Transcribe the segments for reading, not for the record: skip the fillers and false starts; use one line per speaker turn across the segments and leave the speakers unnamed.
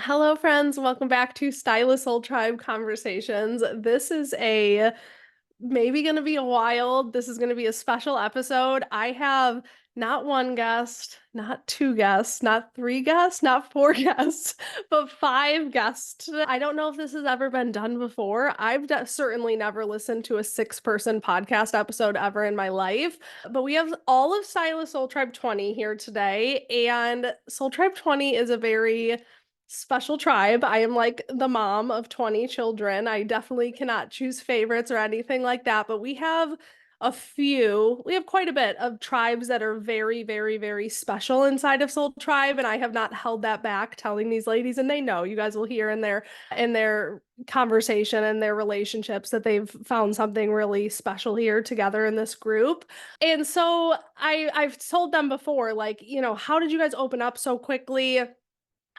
Hello, friends. Welcome back to Stylist Soul Tribe Conversations. This is a maybe going to be a wild, this is going to be a special episode. I have not one guest, not two guests, not three guests, not four guests, but five guests. I don't know if this has ever been done before. I've certainly never listened to a six-person podcast episode ever in my life, but we have all of Stylist Soul Tribe 20 here today, and Soul Tribe 20 is a very special tribe. I am like the mom of 20 children. I definitely cannot choose favorites or anything like that, but we have quite a bit of tribes that are very, very, very special inside of Soul Tribe. And I have not held that back telling these ladies, and they know, you guys will hear in their conversation and their relationships that they've found something really special here together in this group. And so I've told them before, like, how did you guys open up so quickly?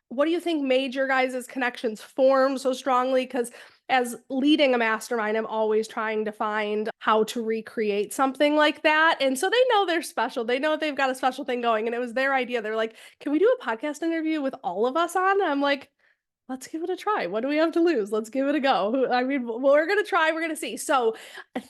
What do you think made your guys' connections form so strongly? Because as leading a mastermind, I'm always trying to find how to recreate something like that. And so they know they're special. They know they've got a special thing going. And it was their idea. They're like, can we do a podcast interview with all of us on? And I'm like, let's give it a try. What do we have to lose? Let's give it a go. I mean, we're going to try, we're going to see. So,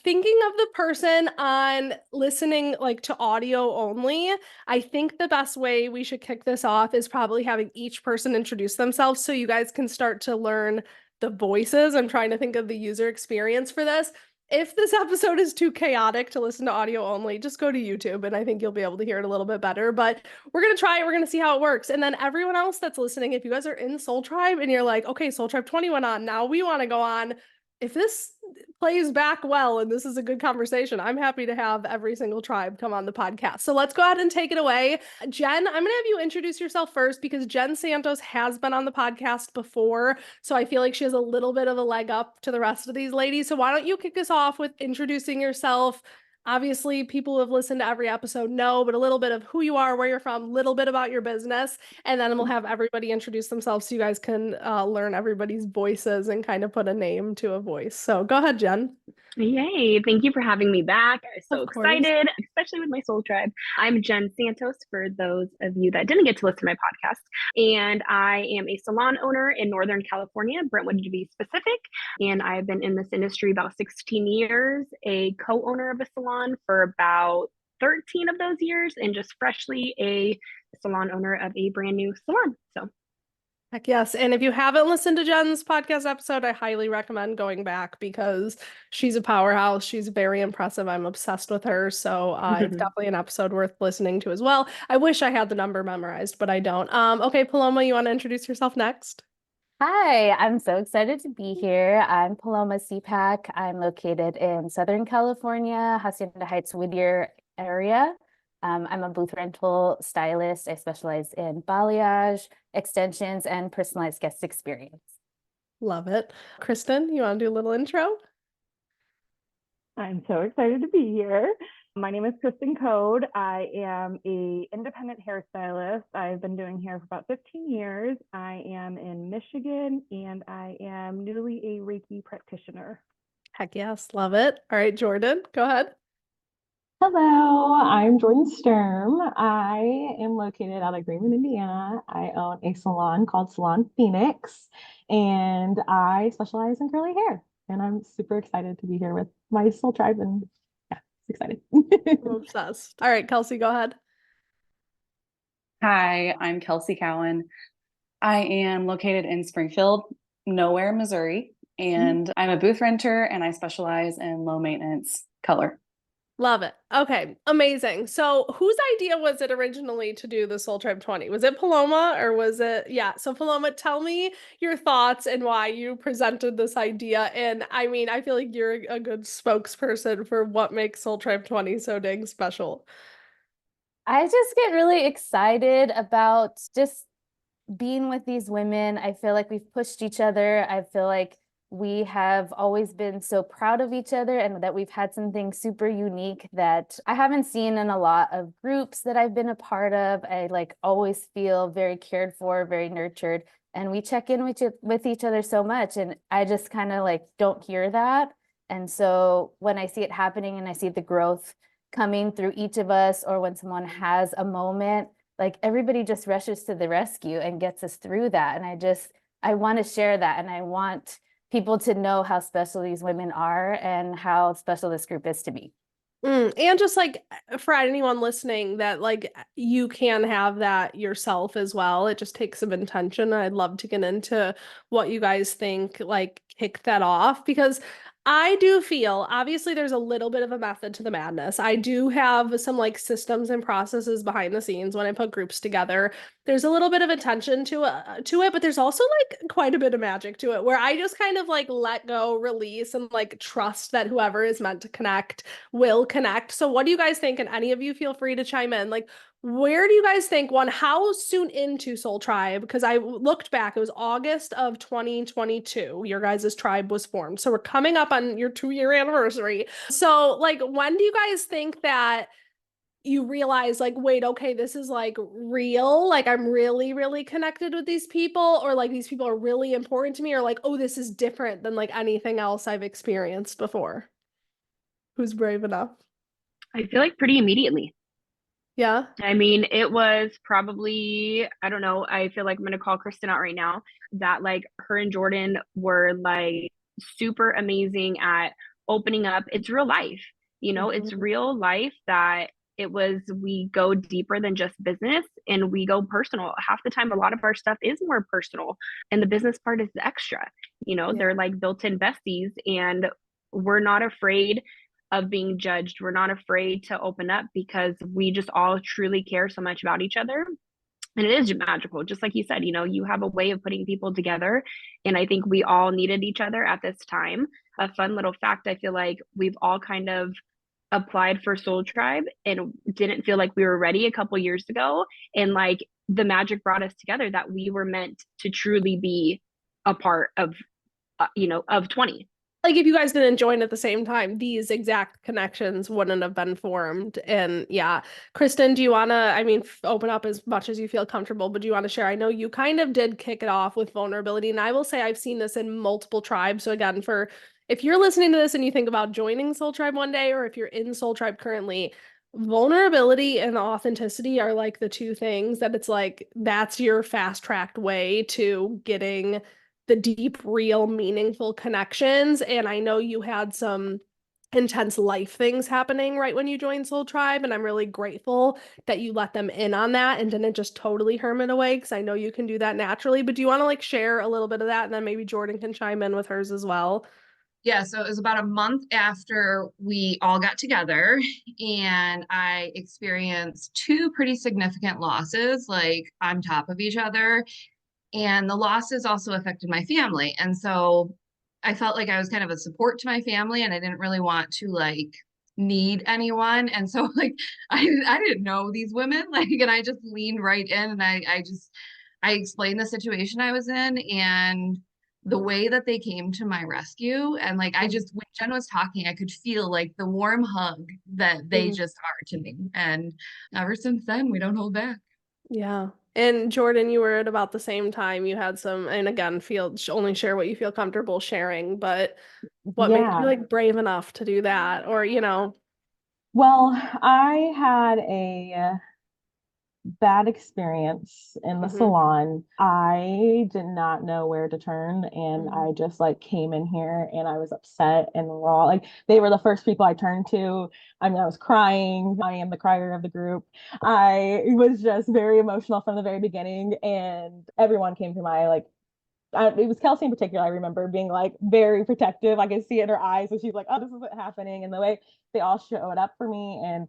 thinking of the person on listening like to audio only, I think the best way we should kick this off is probably having each person introduce themselves so you guys can start to learn the voices. I'm trying to think of the user experience for this. If this episode is too chaotic to listen to audio only, just go to YouTube and I think you'll be able to hear it a little bit better. But we're going to try it. We're going to see how it works. And then everyone else that's listening, if you guys are in Soul Tribe and you're like, okay, Soul Tribe 20 went on, now we want to go on. If this plays back well and this is a good conversation, I'm happy to have every single tribe come on the podcast. So let's go ahead and take it away. Jen, I'm going to have you introduce yourself first because Jen Santos has been on the podcast before. So I feel like she has a little bit of a leg up to the rest of these ladies. So why don't you kick us off with introducing yourself? Obviously, people who have listened to every episode know, but a little bit of who you are, where you're from, a little bit about your business, and then we'll have everybody introduce themselves so you guys can learn everybody's voices and kind of put a name to a voice. So go ahead, Jen.
Yay. Thank you for having me back. I'm so
Of course.
excited, especially with my Soul Tribe. I'm Jen Santos, for those of you that didn't get to listen to my podcast. And I am a salon owner in Northern California, Brentwood to be specific. And I've been in this industry about 16 years, a co-owner of a salon for about 13 of those years, and just freshly a salon owner of a brand new salon. So
Heck yes. And if you haven't listened to Jen's podcast episode, I highly recommend going back because she's a powerhouse. She's very impressive. I'm obsessed with her. So it's definitely an episode worth listening to as well. I wish I had the number memorized, but I don't. Okay, Paloma, you want to introduce yourself next?
Hi, I'm so excited to be here. I'm Paloma CPAC. I'm located in Southern California, Hacienda Heights, Whittier area. I'm a booth rental stylist. I specialize in balayage, extensions, and personalized guest experience.
Love it. Kristen, you want to do a little intro?
I'm so excited to be here. My name is Kristen Code. I am a independent hairstylist. I've been doing hair for about 15 years. I am in Michigan and I am newly a Reiki practitioner.
Heck yes, love it. All right, Jordan, go ahead.
Hello, I'm Jordan Sturm. I am located out of Greenwood, Indiana. I own a salon called Salon Phoenix, and I specialize in curly hair. And I'm super excited to be here with my soul tribe, and yeah, it's excited.
I'm obsessed. All right, Kelsey, go ahead.
Hi, I'm Kelsey Cowan. I am located in Springfield, Nowhere, Missouri, and I'm a booth renter and I specialize in low maintenance color.
Love it. Okay, amazing. So, whose idea was it originally to do the Soul Tribe 20? Was it Paloma or was it? Yeah. So, Paloma, tell me your thoughts and why you presented this idea. And I mean, I feel like you're a good spokesperson for what makes Soul Tribe 20 so dang special.
I just get really excited about just being with these women. I feel like we've pushed each other. I feel like we have always been so proud of each other and that we've had something super unique that I haven't seen in a lot of groups that I've been a part of. I like always feel very cared for, very nurtured, and we check in with each other so much, and I just kind of like don't hear that. And so when I see it happening and I see the growth coming through each of us, or when someone has a moment, like everybody just rushes to the rescue and gets us through that. And I just I want to share that, and I want people to know how special these women are and how special this group is to me.
And just like for anyone listening that like you can have that yourself as well. It just takes some intention. I'd love to get into what you guys think like kick that off because I do feel obviously there's a little bit of a method to the madness. I do have some like systems and processes behind the scenes when I put groups together. There's a little bit of attention to it, but there's also like quite a bit of magic to it where I just kind of like let go, release, and like trust that whoever is meant to connect will connect. So what do you guys think? And any of you feel free to chime in. Like, where do you guys think one, how soon into Soul Tribe? Because I looked back, it was August of 2022. Your guys' tribe was formed. So we're coming up on your 2-year anniversary. So like when do you guys think that you realize like, wait, okay, this is like real, like I'm really, really connected with these people, or like these people are really important to me, or like, oh, this is different than like anything else I've experienced before? Who's brave enough?
I feel like pretty immediately.
Yeah.
I mean, it was probably, I don't know, I feel like I'm gonna call Kristen out right now, that like her and Jordan were like super amazing at opening up. It's real life, it's
Mhm.
real life that we go deeper than just business and we go personal. Half the time, a lot of our stuff is more personal, and the business part is the extra.
Yeah.
They're like built-in besties, and we're not afraid of being judged. We're not afraid to open up because we just all truly care so much about each other. And it is magical. Just like you said, you have a way of putting people together. And I think we all needed each other at this time. A fun little fact, I feel like we've all kind of applied for Soul Tribe and didn't feel like we were ready a couple years ago. And like the magic brought us together that we were meant to truly be a part of, of 20.
Like if you guys didn't join at the same time, these exact connections wouldn't have been formed. And yeah, Kristen, do you want to, I mean, open up as much as you feel comfortable, but do you want to share? I know you kind of did kick it off with vulnerability, and I will say I've seen this in multiple tribes. So again, for if you're listening to this and you think about joining Soul Tribe one day, or if you're in Soul Tribe currently, vulnerability and authenticity are like the two things that it's like that's your fast tracked way to getting the deep, real, meaningful connections. And I know you had some intense life things happening right when you joined Soul Tribe, and I'm really grateful that you let them in on that and didn't just totally hermit away, because I know you can do that naturally. But do you want to like share a little bit of that, and then maybe Jordan can chime in with hers as well?
Yeah, so it was about a month after we all got together, and I experienced two pretty significant losses, like on top of each other. And the losses also affected my family. And so I felt like I was kind of a support to my family, and I didn't really want to like need anyone. And so like I didn't know these women, like, and I just leaned right in, and I explained the situation I was in and the way that they came to my rescue. And like I just, when Jen was talking, I could feel like the warm hug that they
Mhm.
just are to me. And ever since then, we don't hold back.
Yeah. And Jordan, you were at about the same time. You had some, and again, feel only share what you feel comfortable sharing, but what made you
Yeah.
like brave enough to do that? Or, you know,
Well, I had a bad experience in the
Mhm.
salon. I did not know where to turn, and
Mhm.
I just like came in here and I was upset and raw. Like they were the first people I turned to. I mean, I was crying. I am the crier of the group. I was just very emotional from the very beginning, and everyone came to my like it was Kelsey in particular. I remember being like very protective. I could see it in her eyes when she's like, "Oh, this is what's happening," and the way they all showed up for me and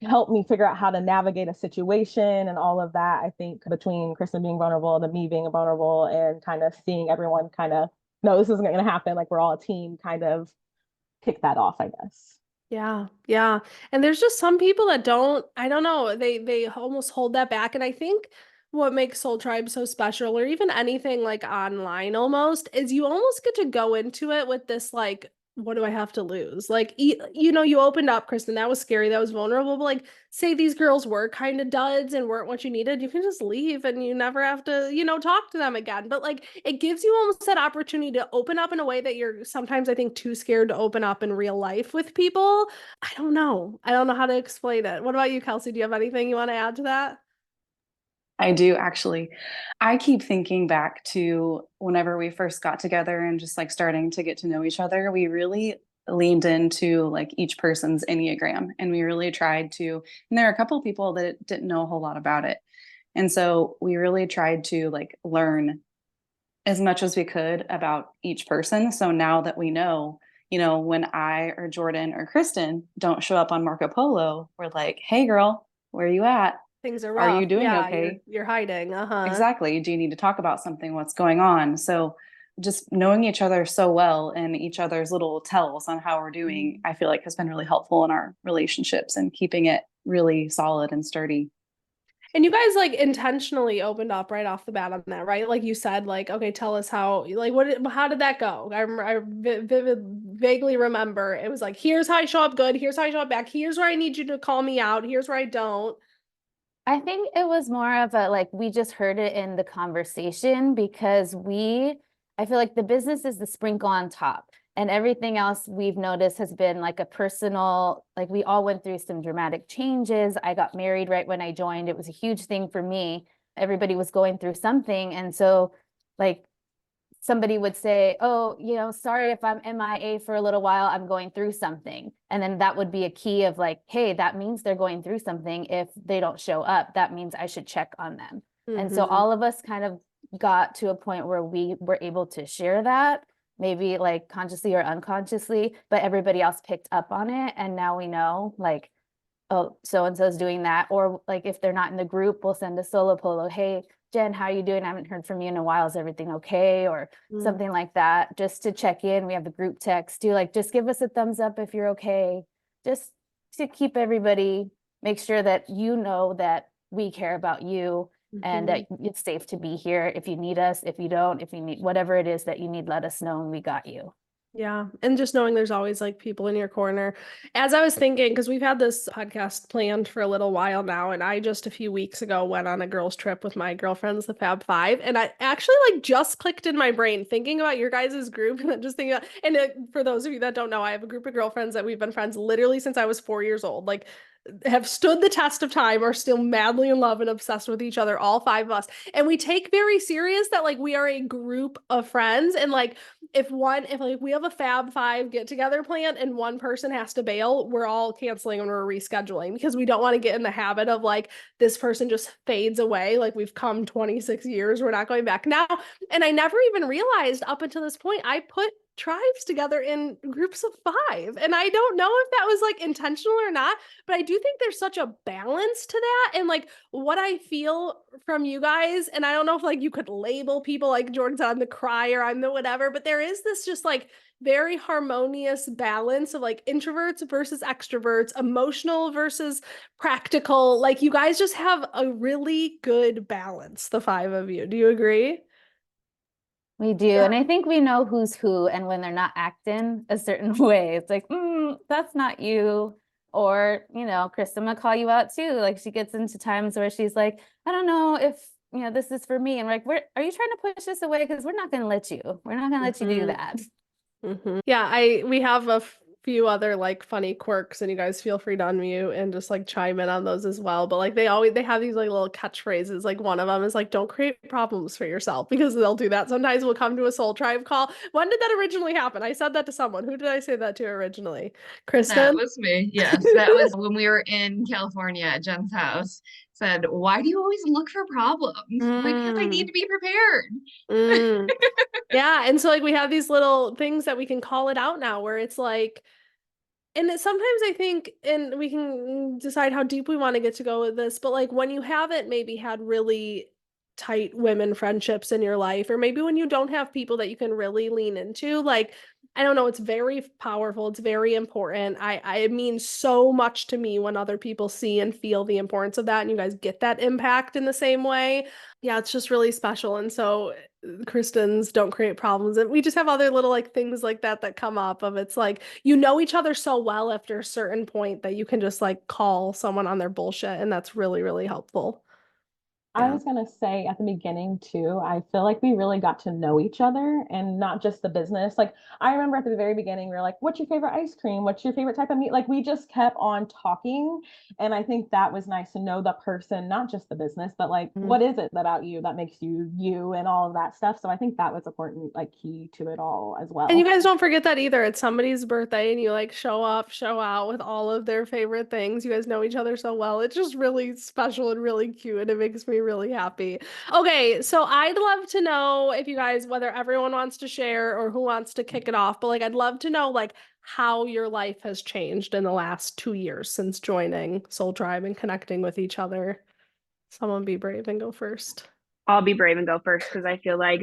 helped me figure out how to navigate a situation and all of that. I think between Kristen being vulnerable and me being vulnerable and kind of seeing everyone kind of, no, this isn't going to happen. Like we're all a team, kind of kick that off, I guess.
Yeah, yeah. And there's just some people that don't, I don't know, they almost hold that back. And I think what makes Soul Tribe so special, or even anything like online almost, is you almost get to go into it with this like, what do I have to lose? Like, you know, you opened up, Kristen, that was scary, that was vulnerable, but like, say these girls were kind of duds and weren't what you needed, you can just leave and you never have to, you know, talk to them again. But like, it gives you almost that opportunity to open up in a way that you're sometimes, I think, too scared to open up in real life with people. I don't know. I don't know how to explain it. What about you, Kelsey? Do you have anything you want to add to that?
I do actually. I keep thinking back to whenever we first got together and just like starting to get to know each other, we really leaned into like each person's Enneagram and we really tried to, and there are a couple of people that didn't know a whole lot about it. And so we really tried to like learn as much as we could about each person. So now that we know, when I or Jordan or Kristen don't show up on Marco Polo, we're like, hey girl, where are you at?
Things are
Are you
rough.
doing
Yeah,
okay?
you're hiding. Uh-huh.
Exactly. Do you need to talk about something? What's going on? So just knowing each other so well and each other's little tells on how we're doing, I feel like has been really helpful in our relationships and keeping it really solid and sturdy.
And you guys like intentionally opened up right off the bat on that, right? Like you said, like, okay, tell us how, like, how did that go? Vaguely remember it was like, here's how I show up good, here's how I show up back, here's where I need you to call me out, here's where I don't.
I think it was more of a like we just heard it in the conversation because I feel like the business is the sprinkle on top. And everything else we've noticed has been like a personal, like we all went through some dramatic changes. I got married right when I joined. It was a huge thing for me. Everybody was going through something. And so like somebody would say, oh, sorry if I'm MIA for a little while, I'm going through something. And then that would be a key of like, hey, that means they're going through something. If they don't show up, that means I should check on them. And so all of us kind of got to a point where we were able to share that, maybe like consciously or unconsciously, but everybody else picked up on it. And now we know like, oh, so-and-so is doing that. Or like if they're not in the group, we'll send a solo polo. Hey, Jen, how are you doing? I haven't heard from you in a while. Is everything okay? Or something like that, just to check in. We have the group text. Just give us a thumbs up if you're okay. Just to keep everybody, make sure that you know that we care about you and that it's safe to be here. If you need us, if you don't, if you need whatever it is that you need, let us know and we got you.
Yeah. And just knowing there's always like people in your corner. As I was thinking, because we've had this podcast planned for a little while now, and I just a few weeks ago went on a girls' trip with my girlfriends, the Fab Five, and I actually like just clicked in my brain thinking about your guys' group and then just thinking about, and for those of you that don't know, I have a group of girlfriends that we've been friends literally since I was 4 years old. Like have stood the test of time, are still madly in love and obsessed with each other, all five of us. And we take very serious that like we are a group of friends. And like if like we have a Fab Five get together planned and one person has to bail, we're all canceling and we're rescheduling because we don't want to get in the habit of like this person just fades away. Like we've come 26 years, we're not going back now. And I never even realized up until this point, I put tribes together in groups of five. And I don't know if that was like intentional or not, but I do think there's such a balance to that. And like what I feel from you guys, and I don't know if like you could label people like Jordan said, I'm the crier, I'm the whatever, but there is this just like very harmonious balance of like introverts versus extroverts, emotional versus practical. Like you guys just have a really good balance, the five of you. Do you agree?
We do. And I think we know who's who. And when they're not acting a certain way, it's like, that's not you. Or, Kristen will call you out too. Like she gets into times where she's like, I don't know if, this is for me. And we're like, are you trying to push this away? Because we're not going to let you. We're not going to let you do that.
Yeah, we have a few other like funny quirks and you guys feel free to unmute and just like chime in on those as well. But like they have these like little catchphrases. Like one of them is like, don't create problems for yourself, because they'll do that. Sometimes we'll come to a soul tribe call. When did that originally happen? I said that to someone. Who did I say that to originally? Kristen?
That was me. Yes, that was when we were in California at Jen's house. Said, why do you always look for problems? Because I need to be prepared.
Yeah. And so like we have these little things that we can call it out now where it's like, and sometimes I think, and we can decide how deep we want to get to go with this, but like when you haven't maybe had really tight women friendships in your life, or maybe when you don't have people that you can really lean into, like, I don't know, it's very powerful. It's very important. It means so much to me when other people see and feel the importance of that, and you guys get that impact in the same way. Yeah, it's just really special. And so Kristen's don't create problems. And we just have other little like things like that come up of it's like, you know each other so well after a certain point that you can just like call someone on their bullshit. And that's really, really helpful.
I
Yeah.
was gonna say at the beginning too, I feel like we really got to know each other and not just the business. Like I remember at the very beginning, we were like, what's your favorite ice cream? What's your favorite type of meat? Like we just kept on talking. And I think that was nice to know the person, not just the business, but like
Mhm.
what is it about you that makes you you and all of that stuff. So I think that was important, like key to it all as
And you
well.
guys don't forget that either. It's somebody's birthday and you like show up, show out with all of their favorite things. You guys know each other so well. It's just really special and really cute and it makes me really happy. Okay, so I'd love to know if you guys, whether everyone wants to share or who wants to kick it off, but like I'd love to know like how your life has changed in the last 2 years since joining Soul Tribe and connecting with each other. Someone be brave and go first.
I'll be brave and go first because I feel like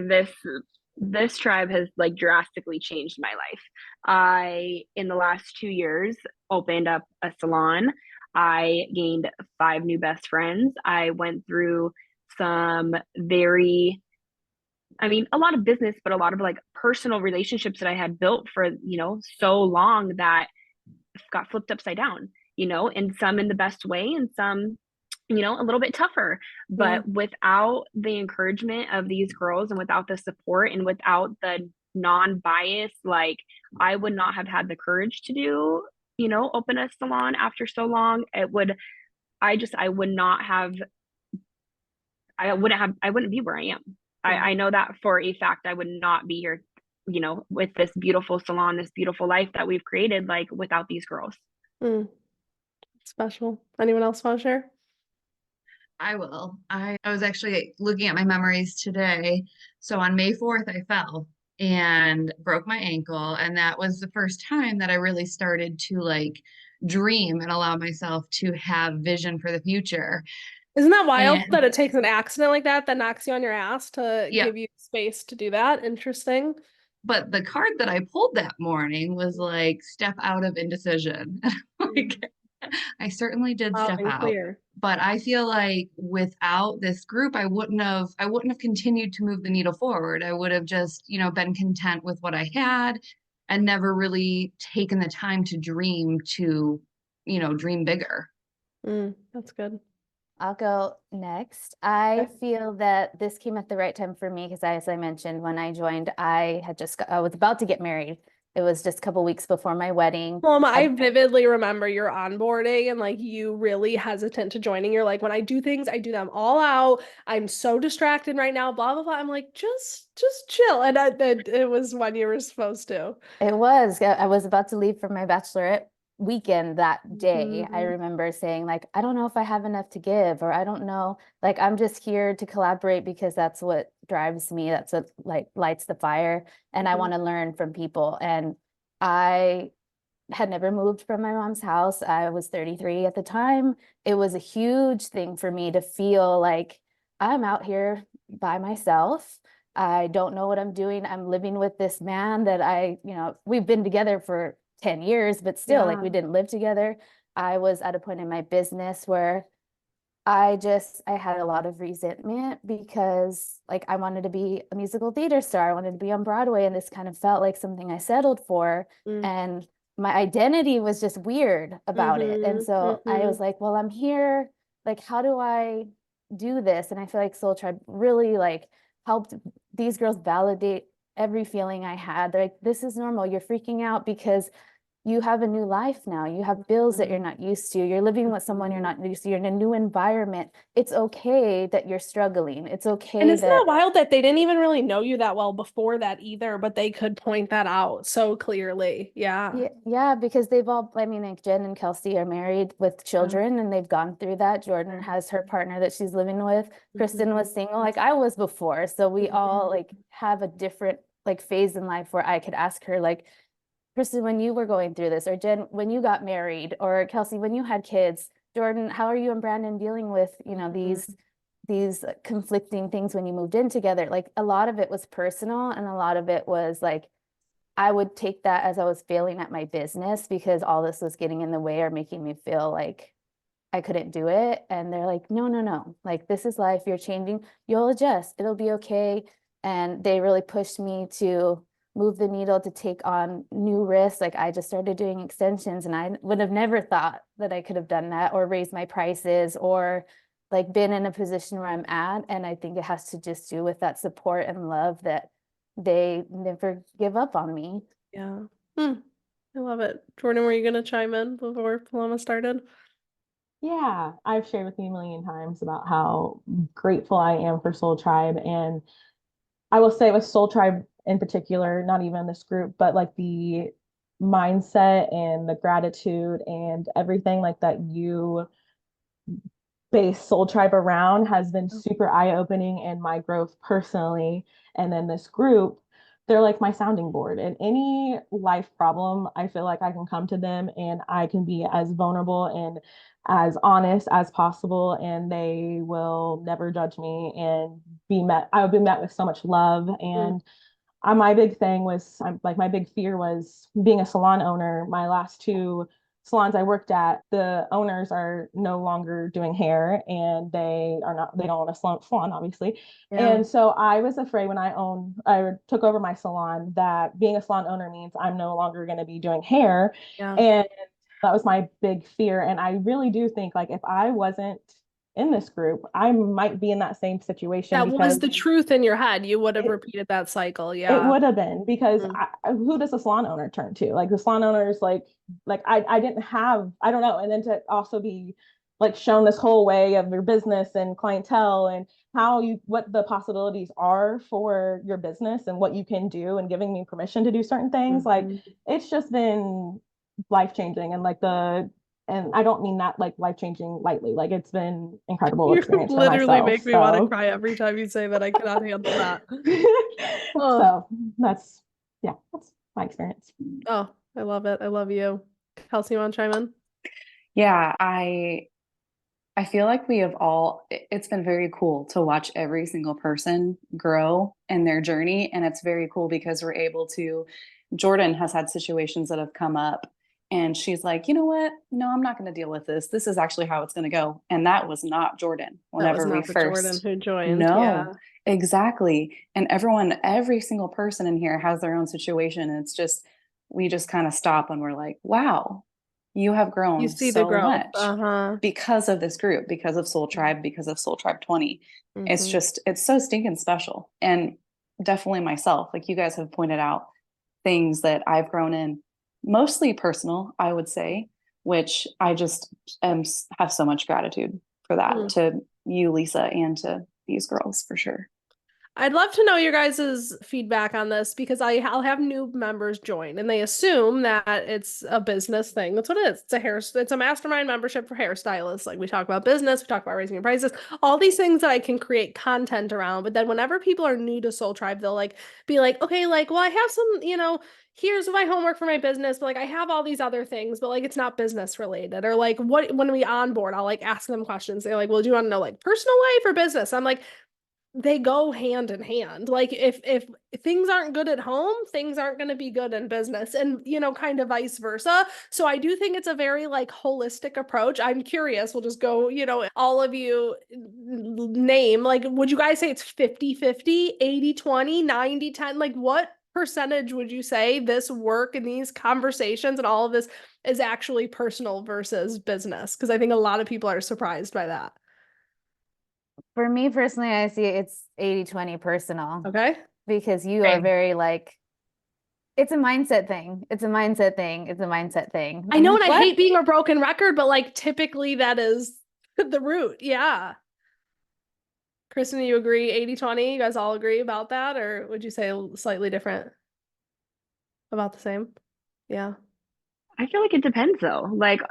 this tribe has like drastically changed my life. I in the last 2 years opened up a salon. I gained 5 new best friends. I went through some very, I mean, a lot of business, but a lot of like personal relationships that I had built for, so long that got flipped upside down, and some in the best way and some, a little bit tougher.
Yeah.
But without the encouragement of these girls and without the support and without the non-bias, like I would not have had the courage to do, open a salon after so long. I would not have, I wouldn't be where I am.
Yeah.
I know that for a fact. I would not be here, with this beautiful salon, this beautiful life that we've created, like without these girls.
Mm, special. Anyone else want to share?
I will. I was actually looking at my memories today. So on May 4th, I fell and broke my ankle. And that was the first time that I really started to like dream and allow myself to have vision for the future.
Isn't that wild
And
that it takes an accident like that knocks you on your ass to
yeah,
give you space to do that? Interesting.
but the card that I pulled that morning was like step out of indecision. Like I certainly did
Loud
step
and
out.
clear.
But I feel like without this group, I wouldn't have continued to move the needle forward. I would have just, been content with what I had and never really taken the time to dream dream bigger.
That's good.
I'll go next. I
Okay.
feel that this came at the right time for me because, as I mentioned, when I joined, I was about to get married. It was just a couple weeks before my wedding.
Mom, I
I'd
vividly remember your onboarding and like you really hesitant to joining. You're like, when I do things, I do them all out. I'm so distracted right now, blah blah blah. I'm like, just chill. And it was when you were supposed to.
I was about to leave for my bachelorette weekend that day. I
Mhm.
remember saying like, I don't know if I have enough to give, or I don't know, like I'm just here to collaborate because that's what drives me. That's what like lights the fire. And I
Mhm.
want to learn from people. And I had never moved from my mom's house. I was 33 at the time. It was a huge thing for me to feel like I'm out here by myself. I don't know what I'm doing. I'm living with this man that we've been together for 10 years, but still, like,
Yeah.
we didn't live together. I was at a point in my business where I had a lot of resentment because like I wanted to be a musical theater star. I wanted to be on Broadway, and this kind of felt like something I settled for.
Mm.
And my identity was just weird about it. And so I was
Mhm.
like, well, I'm here. Like, how do I do this? And I feel like Soul Tribe really like helped these girls validate every feeling I had. They're like, this is normal. You're freaking out because you have a new life now. You have bills that you're
Mhm.
not used to. You're living with someone you're
Mhm.
not used to. You're in a new environment. It's okay that you're struggling. It's
And
okay
isn't that
that,
wild that they didn't even really know you that well before that either, but they could point that out so clearly. Yeah.
yeah, because I mean, like Jen and Kelsey are married with
Yeah.
children and they've gone through that. Jordan has her partner that she's living with. Kristen was
Mhm.
single, like I was before. So we all
Mhm.
like have a different like phase in life where I could ask her, like, Kristen, when you were going through this, or Jen, when you got married, or Kelsey, when you had kids, Jordan, how are you and Brandon dealing with,
Mhm.
these conflicting things when you moved in together? Like a lot of it was personal and a lot of it was like I would take that as I was failing at my business because all this was getting in the way or making me feel like I couldn't do it. And they're like, no, no, no. Like this is life. You're changing. You'll adjust. It'll be okay. And they really pushed me to move the needle to take on new risks. Like I just started doing extensions and I would have never thought that I could have done that or raised my prices or like been in a position where I'm at. And I think it has to just do with that support and love that they never give up on me.
Yeah. I love it. Jordan, were you gonna chime in before Paloma started?
Yeah, I've shared with you a million times about how grateful I am for Soul Tribe. And I will say with Soul Tribe in particular, not even this group, but like the mindset and the gratitude and everything like that you base Soul Tribe around has been super eye-opening in my growth personally. And then this group, they're like my sounding board. And any life problem, I feel like I can come to them and I can be as vulnerable and as honest as possible. And they will never judge me and I will be met with so much love. And my big thing was like my big fear was being a salon owner. My last two salons I worked at, the owners are no longer doing hair and they don't own a salon obviously.
Yeah.
And so I was afraid when I took over my salon that being a salon owner means I'm no longer going to be doing hair.
Yeah.
And that was my big fear. And I really do think like if I wasn't in this group, I might be in that same situation
That was
because
the truth in your head. You would have
it,
repeated that cycle.
it
Yeah.
would have been because
Mm.
who does a salon owner turn to? Like the salon owners, like I didn't have, I don't know. And then to also be like shown this whole way of your business and clientele and what the possibilities are for your business and what you can do and giving me permission to do certain things. Like
Mhm.
it's just been life changing and I don't mean that like life changing lightly. Like it's been incredible
You
experience for
literally
myself.
make me want to
So
cry every time you say that. I cannot handle that.
so that's my experience.
Oh, I love it. I love you. Kelsey, you want to chime in?
Yeah, I feel like we have it's been very cool to watch every single person grow in their journey. And it's very cool because Jordan has had situations that have come up and she's like, you know what? No, I'm not going to deal with this. This is actually how it's going to go. And that was not Jordan
That was
whenever we
not the Jordan
first.
who joined. Yeah.
No, exactly. And every single person in here has their own situation. And we just kind of stop and we're like, wow, you have
You
grown
see the
so
growth.
much because of this group, because of Soul Tribe, because of Soul Tribe 20.
Mhm.
It's so stinking special. And definitely myself, like you guys have pointed out things that I've grown in, mostly personal, I would say, which I just have so much gratitude for that to you, Lisa, and to these girls for sure.
I'd love to know your guys' feedback on this because I'll have new members join and they assume that it's a business thing. That's what it is. It's a mastermind membership for hairstylists. Like we talk about business, we talk about raising your prices, all these things that I can create content around. But then whenever people are new to Soul Tribe, they'll like be like, okay, like, well, I have some, here's my homework for my business, but like I have all these other things, but like it's not business related. Or like when we onboard, I'll like ask them questions. They're like, well, do you want to know like personal life or business? I'm like, they go hand in hand. Like if things aren't good at home, things aren't going to be good in business and kind of vice versa. So I do think it's a very like holistic approach. I'm curious, we'll just go, all of you name, like would you guys say it's 50-50, 80-20, 90-10? Like what percentage would you say this work and these conversations and all of this is actually personal versus business? Because I think a lot of people are surprised by that.
For me personally, I see it's 80-20 personal.
Okay.
Because you are very like, it's a mindset thing. It's a mindset thing. It's a mindset thing.
I know, and I hate being a broken record, but like typically that is the root. Yeah. Kristen, do you agree 80-20? You guys all agree about that? Or would you say slightly different? About the same? Yeah.
I feel like it depends though, like,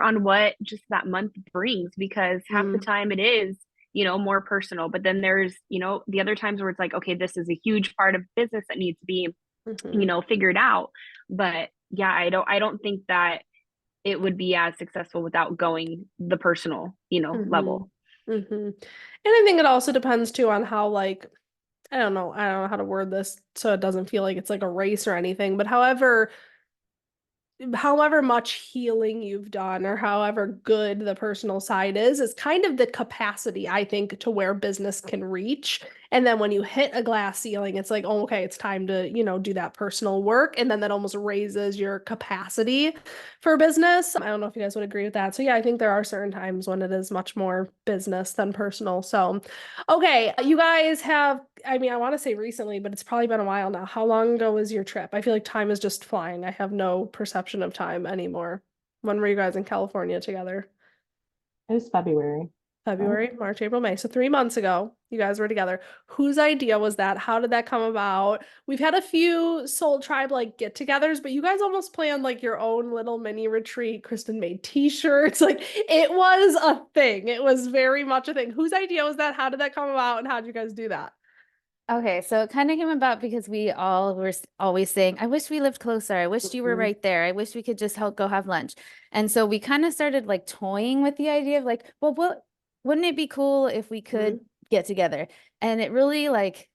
on what just that month brings, because half the time it is, more personal, but then there's, the other times where it's like, okay, this is a huge part of business that needs to be, figured out. But yeah, I don't think that it would be as successful without going the personal, level.
And I think it also depends too on how like, I don't know how to word this so it doesn't feel like it's like a race or anything, but however however much healing you've done or however good the personal side is kind of the capacity, I think, to where business can reach. And then when you hit a glass ceiling, it's like, oh, okay, it's time to, do that personal work. And then that almost raises your capacity for business. I don't know if you guys would agree with that. So yeah, I think there are certain times when it is much more business than personal. So, okay, you guys have, I mean, I want to say recently, but it's probably been a while now. How long ago was your trip? I feel like time is just flying. I have no perception of time anymore. When were you guys in California together?
It was February, right?
February, March, April, May. So 3 months ago, you guys were together. Whose idea was that? How did that come about? We've had a few Soul Tribe like get-togethers, but you guys almost planned like your own little mini retreat. Kristen made t-shirts. Like it was a thing. It was very much a thing. Whose idea was that? How did that come about? And how did you guys do that?
Okay, so it kind of came about because we all were always saying, I wish we lived closer. I wish you were right there. I wish we could just help go have lunch. And so we kind of started like toying with the idea of like, well, wouldn't it be cool if we could get together? And it really like,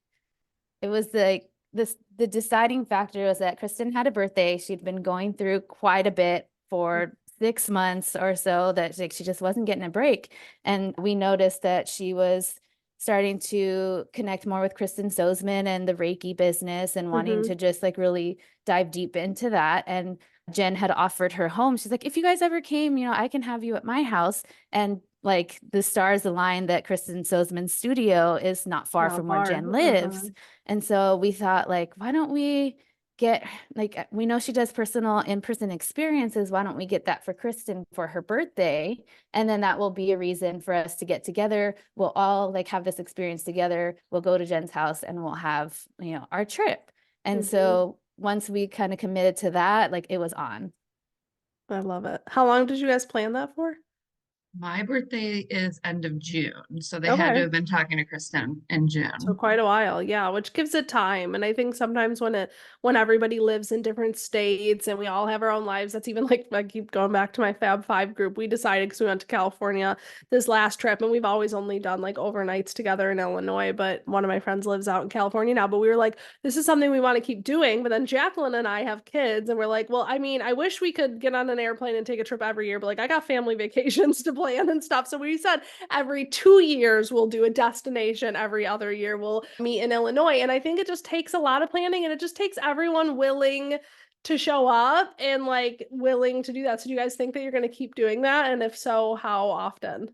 it was like the deciding factor was that Kristen had a birthday. She'd been going through quite a bit for 6 months or so, that like she just wasn't getting a break. And we noticed that she was starting to connect more with Kristen Sozman and the Reiki business and wanting to just like really dive deep into that. And Jen had offered her home. She's like, if you guys ever came, I can have you at my house. And like the stars aligned that Kristen Sozman's studio is not far from where Jen lives. And so we thought like, why don't we get like, we know she does personal in-person experiences. Why don't we get that for Kristen for her birthday? And then that will be a reason for us to get together. We'll all like have this experience together. We'll go to Jen's house and we'll have, our trip. And so once we kind of committed to that, like it was on.
I love it. How long did you guys plan that for?
My birthday is end of June, so they had to have been talking to Kristen in June.
So quite a while, yeah, which gives it time. And I think sometimes when everybody lives in different states and we all have our own lives, that's even like I keep going back to my Fab Five group. We decided because we went to California this last trip, and we've always only done like overnights together in Illinois, but one of my friends lives out in California now. But we were like, this is something we want to keep doing. But then Jacqueline and I have kids, and we're like, well, I mean, I wish we could get on an airplane and take a trip every year, but like I got family vacations to plan and stuff. So we said every 2 years we'll do a destination, every other year we'll meet in Illinois. And I think it just takes a lot of planning, and it just takes everyone willing to show up and like willing to do that. So do you guys think that you're going to keep doing that? And if so, how often?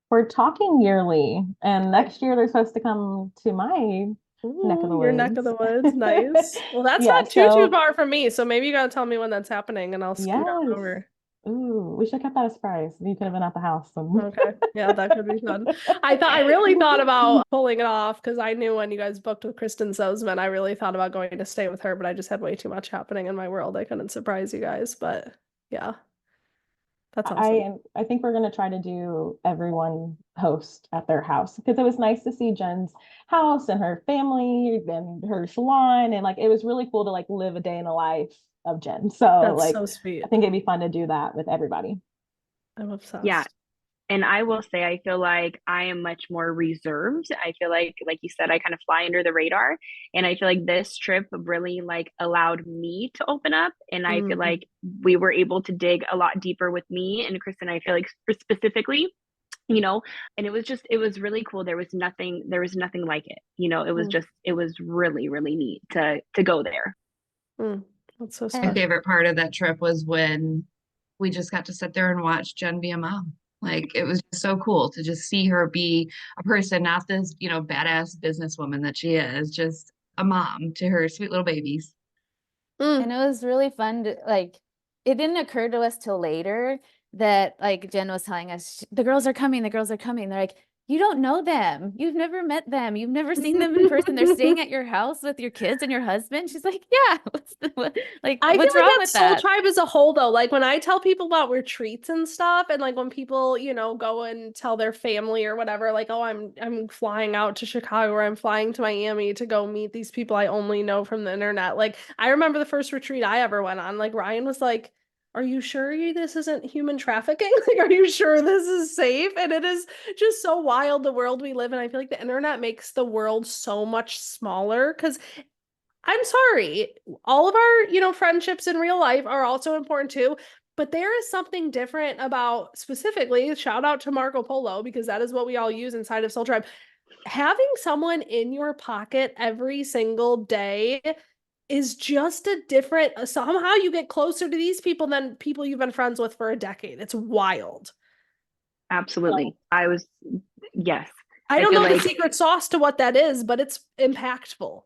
We're talking yearly, and next year they're supposed to come to my neck of the
Your
woods.
neck of the woods. Nice. Well, that's
Yeah,
not too
so
far from me. So maybe you got to tell me when that's happening and I'll scoot on
yes.
over.
Ooh, we should have kept that a surprise. You could have been at the house.
Okay. Yeah, that could be fun. I really thought about pulling it off because I knew when you guys booked with Kristen Sozman, I really thought about going to stay with her, but I just had way too much happening in my world. I couldn't surprise you guys, but yeah, that's awesome.
I think we're gonna try to do everyone host at their house, because it was nice to see Jen's house and her family and her salon, and like it was really cool to like live a day in the life of Jen. So
That's
like
so sweet.
I think it'd be fun to do that with everybody.
I'm obsessed.
Yeah. And I will say, I feel like I am much more reserved. I feel like you said, I kind of fly under the radar. And I feel like this trip really like allowed me to open up. And I feel like we were able to dig a lot deeper with me and Kristen. I feel like specifically, and it was really cool. There was nothing like it. It was really, really neat to go there.
That's so
My
special.
favorite part of that trip was when we just got to sit there and watch Jen be a mom. Like it was just so cool to just see her be a person, not this, badass businesswoman that she is, just a mom to her sweet little babies.
And it was really fun to like, it didn't occur to us till later that like Jen was telling us, the girls are coming. They're like, you don't know them. You've never met them. You've never seen them in person. They're staying at your house with your kids and your husband. She's like, yeah,
I
what's
feel
wrong
like
with
that Soul
that?
Tribe as a whole, though, like when I tell people about retreats and stuff, and like when people, go and tell their family or whatever, like, oh, I'm flying out to Chicago or I'm flying to Miami to go meet these people I only know from the internet. Like, I remember the first retreat I ever went on, like Ryan was like, are you sure this isn't human trafficking? Like, are you sure this is safe? And it is just so wild, the world we live in. I feel like the internet makes the world so much smaller because I'm sorry. All of our, friendships in real life are also important too. But there is something different about, specifically, shout out to Marco Polo, because that is what we all use inside of Soul Tribe. Having someone in your pocket every single day is just a different, somehow you get closer to these people than people you've been friends with for a decade. It's wild.
Absolutely. Yes.
I don't
feel
know the
like
secret sauce to what that is, but it's impactful.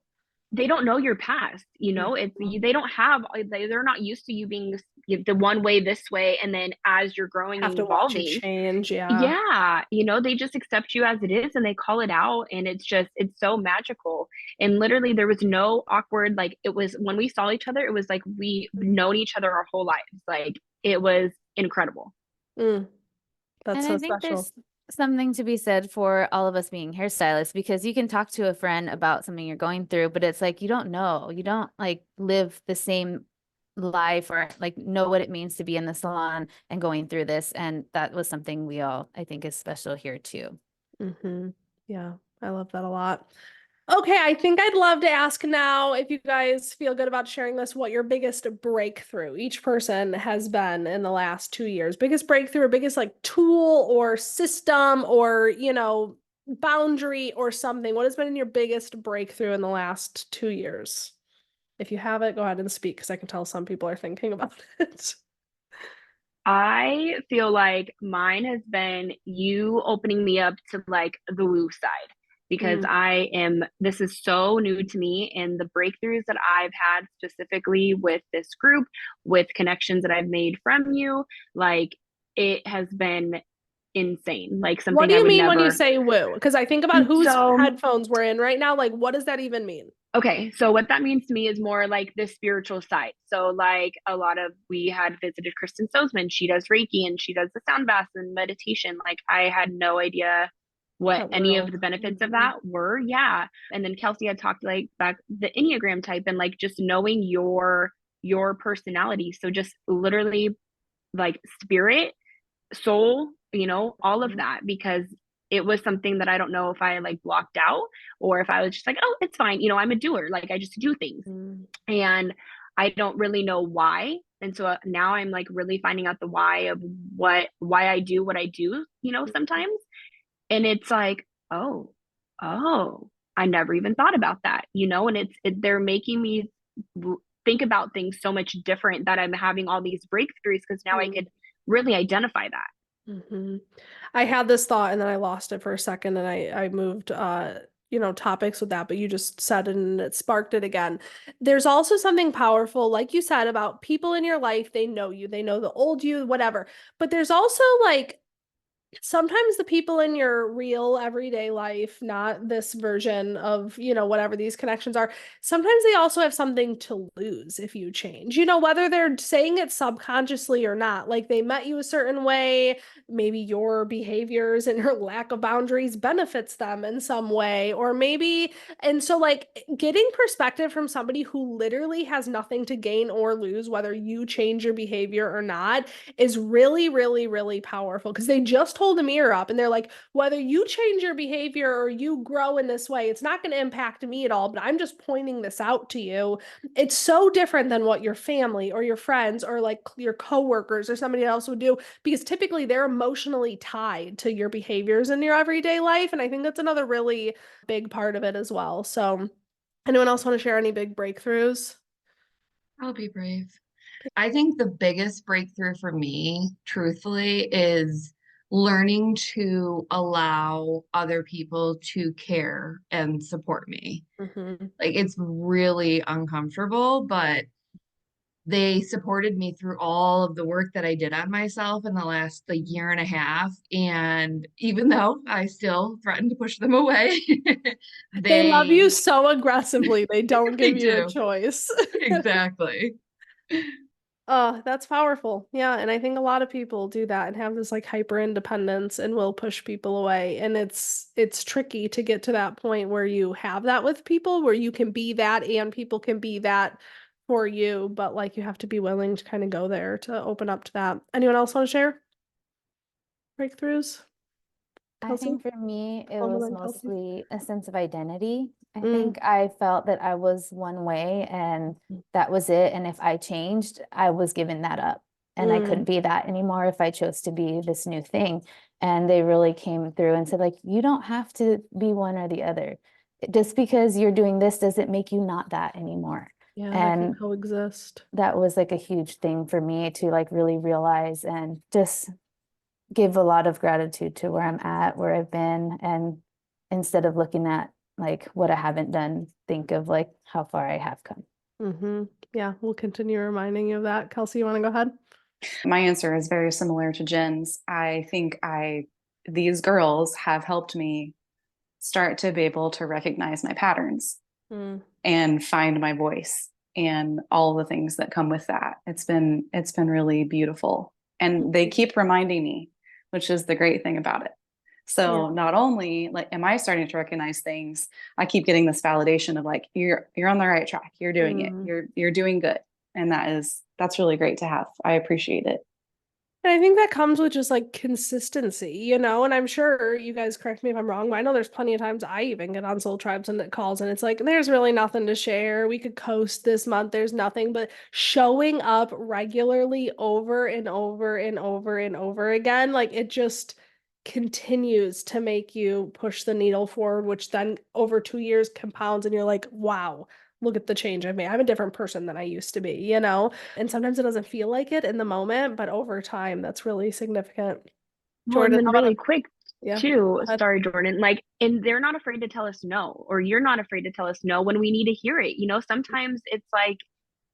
they don't know your past, they don't have, they're not used to you being the one way this way, and then as you're growing
Have
and
to watch you
evolving,
change, yeah.
yeah, they just accept you as it is and they call it out, and it's so magical. And literally there was no awkward, like, it was when we saw each other, it was like we've known each other our whole lives. Like, it was incredible.
That's
And
so
I think
special.
there's something to be said for all of us being hairstylists, because you can talk to a friend about something you're going through, but it's like you don't like live the same life or like know what it means to be in the salon and going through this. And that was something we all, I think, is special here too.
Yeah, I love that a lot. Okay, I think I'd love to ask now, if you guys feel good about sharing this, what your biggest breakthrough each person has been in the last 2 years. Biggest breakthrough, biggest like tool or system or, boundary or something. What has been your biggest breakthrough in the last 2 years? If you have it, go ahead and speak, because I can tell some people are thinking about it.
I feel like mine has been you opening me up to like the woo side, because this is so new to me, and the breakthroughs that I've had specifically with this group, with connections that I've made from you, like, it has been insane. Like, something
What do
I
you
would
mean when you
never.
say woo? Because I think about whose
So,
headphones we're in right now. Like, what does that even mean?
okay, so what that means to me is more like the spiritual side. So, like, we had visited Kristen Sozman. She does Reiki and she does the sound baths and meditation. Like, I had no idea what any of the benefits of that were. Yeah. And then Kelsey had talked like back the Enneagram type, and like just knowing your personality. So just literally like spirit, soul, all of that, because it was something that I don't know if I like blocked out, or if I was just like, oh, it's fine. I'm a doer. Like, I just do things. And I don't really know why. And so now I'm like really finding out the why of why I do what I do, sometimes. And it's like, oh, I never even thought about that, and they're making me think about things so much different, that I'm having all these breakthroughs, because now I could really identify that.
I had this thought and then I lost it for a second, and I moved topics with that, but you just said it and it sparked it again. There's also something powerful, like you said, about people in your life. They know you, they know the old you, whatever. But there's also like sometimes the people in your real everyday life, not this version of, whatever these connections are, sometimes they also have something to lose if you change, whether they're saying it subconsciously or not. Like, they met you a certain way, maybe your behaviors and your lack of boundaries benefits them in some way, or maybe, and so like getting perspective from somebody who literally has nothing to gain or lose, whether you change your behavior or not, is really, really, really powerful, because they just hold a mirror up and they're like, whether you change your behavior or you grow in this way, it's not going to impact me at all, but I'm just pointing this out to you. It's so different than what your family or your friends or like your coworkers or somebody else would do, because typically they're emotionally tied to your behaviors in your everyday life. And I think that's another really big part of it as well. So, anyone else want to share any big breakthroughs?
I'll be brave. I think the biggest breakthrough for me, truthfully, is learning to allow other people to care and support me. Like, it's really uncomfortable, but they supported me through all of the work that I did on myself in the last year and a half. And even though I still threaten to push them away,
they love you so aggressively. They don't give you a
do.
choice.
Exactly.
Oh, that's powerful. Yeah. And I think a lot of people do that and have this like hyper independence and will push people away. And it's tricky to get to that point where you have that with people, where you can be that and people can be that for you. But like, you have to be willing to kind of go there to open up to that. Anyone else want to share breakthroughs?
I
Kelsey?
think for me, it
On the
was
line, Kelsey.
mostly a sense of identity. I
Mm.
think I felt that I was one way and that was it. And if I changed, I was giving that up. And I
Mm.
couldn't be that anymore if I chose to be this new thing. And they really came through and said, like, you don't have to be one or the other. Just because you're doing this doesn't make you not that anymore.
Yeah, that can
And
coexist.
that was like a huge thing for me to like really realize and just give a lot of gratitude to where I'm at, where I've been. And instead of looking at like what I haven't done, think of like how far I have come.
Mm-hmm. Yeah, we'll continue reminding you of that. Kelsey, you want to go ahead?
My answer is very similar to Jen's. I think these girls have helped me start to be able to recognize my patterns
Mm.
and find my voice and all the things that come with that. It's been really beautiful. And they keep reminding me, which is the great thing about it. So
Yeah.
not only like am I starting to recognize things, I keep getting this validation of like you're on the right track. You're doing it.
Mm.
You're doing good. And that's really great to have. I appreciate it.
And I think that comes with just like consistency, you know, and I'm sure you guys correct me if I'm wrong, but I know there's plenty of times I even get on Soul Tribes and it calls and it's like, there's really nothing to share. We could coast this month. There's nothing, but showing up regularly over and over and over and over again, like it just continues to make you push the needle forward, which then over 2 years compounds and you're like, wow, look at the change I've made. I'm a different person than I used to be, you know? And sometimes it doesn't feel like it in the moment, but over time, that's really significant.
Well, and
Jordan,
then
how about
really quick
yeah,
too,
go ahead.
sorry, Jordan, like, and they're not afraid to tell us no, or you're not afraid to tell us no when we need to hear it. You know, sometimes it's like,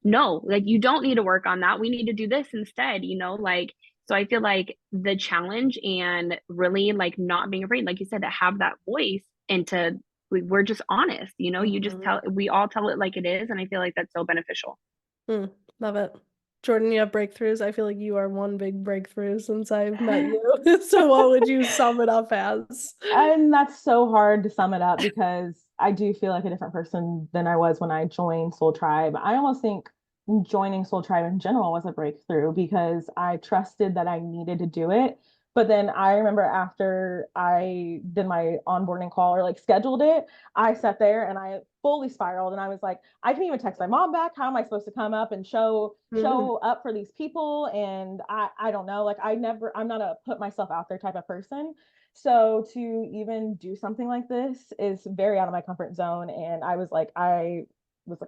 no, like you don't need to work on that. We need to do this instead, you know, like, so I feel like the challenge and really like not being afraid, like you said, to have that voice and to, we're just honest, you know, you just
Mhm.
tell, we all tell it like it is. And I feel like that's so beneficial.
Mm, love it. Jordan, you have breakthroughs. I feel like you are one big breakthrough since I've met you. So what would you sum it up as?
And that's so hard to sum it up because I do feel like a different person than I was when I joined Soul Tribe. I almost think joining Soul Tribe in general was a breakthrough because I trusted that I needed to do it. But then I remember after I did my onboarding call or like scheduled it, I sat there and I fully spiraled and I was like, I can even text my mom back. How am I supposed to come up and show up for these people? And I don't know. Like I'm not a put myself out there type of person. So to even do something like this is very out of my comfort zone. And I was like, I'm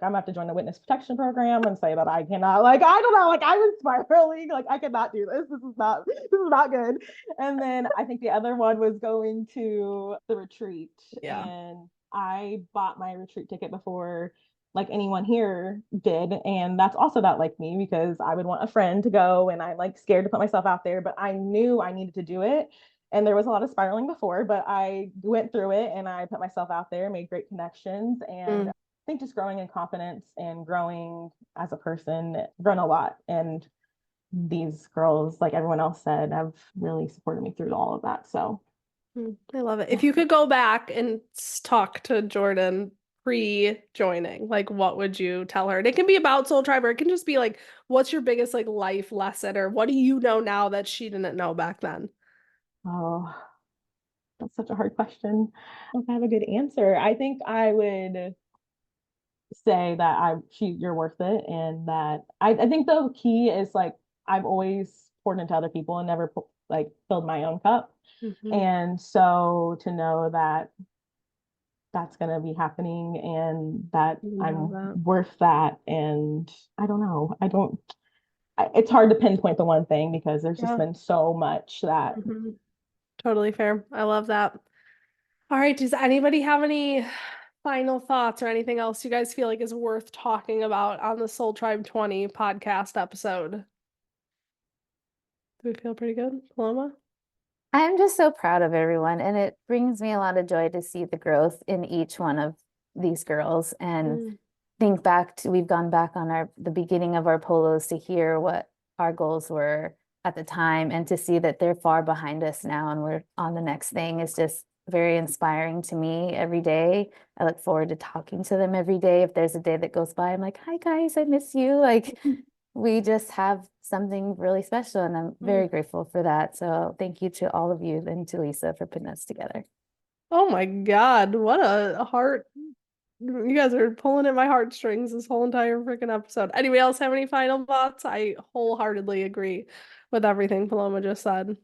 gonna have to join the witness protection program and say that I cannot, like, I don't know, like I was spiraling, like I cannot do this. This is not good. And then I think the other one was going to the retreat.
Yeah.
And I bought my retreat ticket before like anyone here did. And that's also not like me because I would want a friend to go and I'm like scared to put myself out there, but I knew I needed to do it. And there was a lot of spiraling before, but I went through it and I put myself out there, made great connections. And I think just growing in confidence and growing as a person, grown a lot. And these girls, like everyone else said, have really supported me through all of that. So
I love it. If you could go back and talk to Jordan pre-joining, like what would you tell her? And it can be about Soul Tribe, or it can just be like, what's your biggest like life lesson, or what do you know now that she didn't know back then?
oh, that's such a hard question. I don't have a good answer. I think I would say that you're worth it, and that I think the key is like I've always poured into other people and never like filled my own cup. And so to know that that's going to be happening and that I'm worth that. And I don't know, it's hard to pinpoint the one thing because there's just been so much that
Totally fair. I love that. All right, does anybody have any final thoughts or anything else you guys feel like is worth talking about on the Soul Tribe 20 podcast episode? Do we feel pretty good, Paloma?
I'm just so proud of everyone, and it brings me a lot of joy to see the growth in each one of these girls and think back to we've gone back on the beginning of our polos to hear what our goals were at the time and to see that they're far behind us now and we're on the next thing is just very inspiring to me every day. I look forward to talking to them every day. If there's a day that goes by, I'm like, hi guys, I miss you. Like we just have something really special and I'm very grateful for that. So thank you to all of you and to Lisa for putting us together.
Oh my God, what a You guys are pulling at my heartstrings this whole entire freaking episode. Anybody else have any final thoughts? I wholeheartedly agree with everything Paloma just said.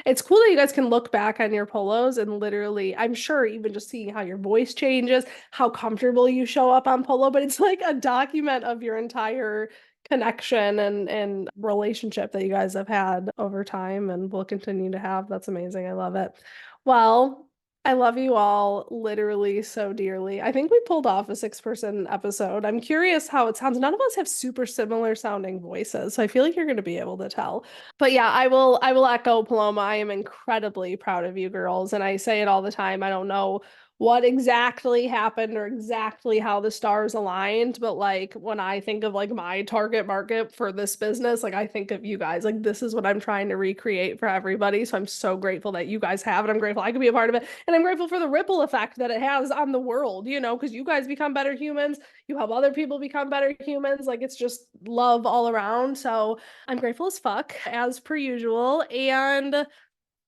It's cool that you guys can look back on your polos and literally, I'm sure even just seeing how your voice changes, how comfortable you show up on polo, but it's like a document of your entire connection and relationship that you guys have had over time and will continue to have. That's amazing. I love it. Well, I love you all literally so dearly. I think we pulled off a 6-person episode. I'm curious how it sounds. None of us have super similar sounding voices, so I feel like you're going to be able to tell. But yeah, I will echo Paloma. I am incredibly proud of you girls, and I say it all the time. I don't know what exactly happened or exactly how the stars aligned, but like when I think of like my target market for this business, like I think of you guys. Like this is what I'm trying to recreate for everybody. So I'm so grateful that you guys have it. I'm grateful I could be a part of it. And I'm grateful for the ripple effect that it has on the world, you know, because you guys become better humans, you help other people become better humans. Like it's just love all around. So I'm grateful as fuck, as per usual. And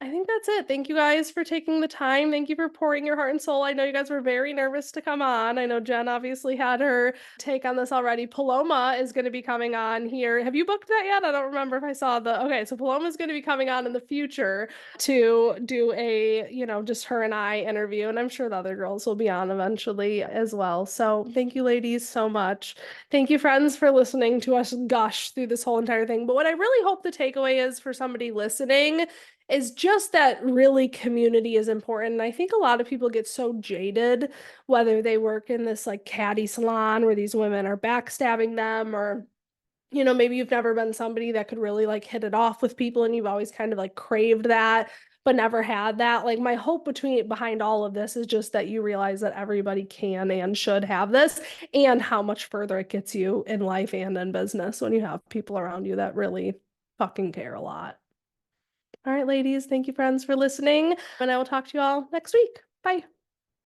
I think that's it. Thank you guys for taking the time. Thank you for pouring your heart and soul. I know you guys were very nervous to come on. I know Jen obviously had her take on this already. Paloma is going to be coming on here. Have you booked that yet? I don't remember if I saw the. Okay, so Paloma is going to be coming on in the future to do a, just her and I interview. And I'm sure the other girls will be on eventually as well. So thank you, ladies, so much. Thank you, friends, for listening to us gush through this whole entire thing. But what I really hope the takeaway is for somebody listening is just that really community is important. And I think a lot of people get so jaded, whether they work in this like catty salon where these women are backstabbing them, or, maybe you've never been somebody that could really like hit it off with people and you've always kind of like craved that, but never had that. Like my hope behind all of this is just that you realize that everybody can and should have this, and how much further it gets you in life and in business when you have people around you that really fucking care a lot. All right, ladies, thank you, friends, for listening, and I will talk to you all next week. Bye.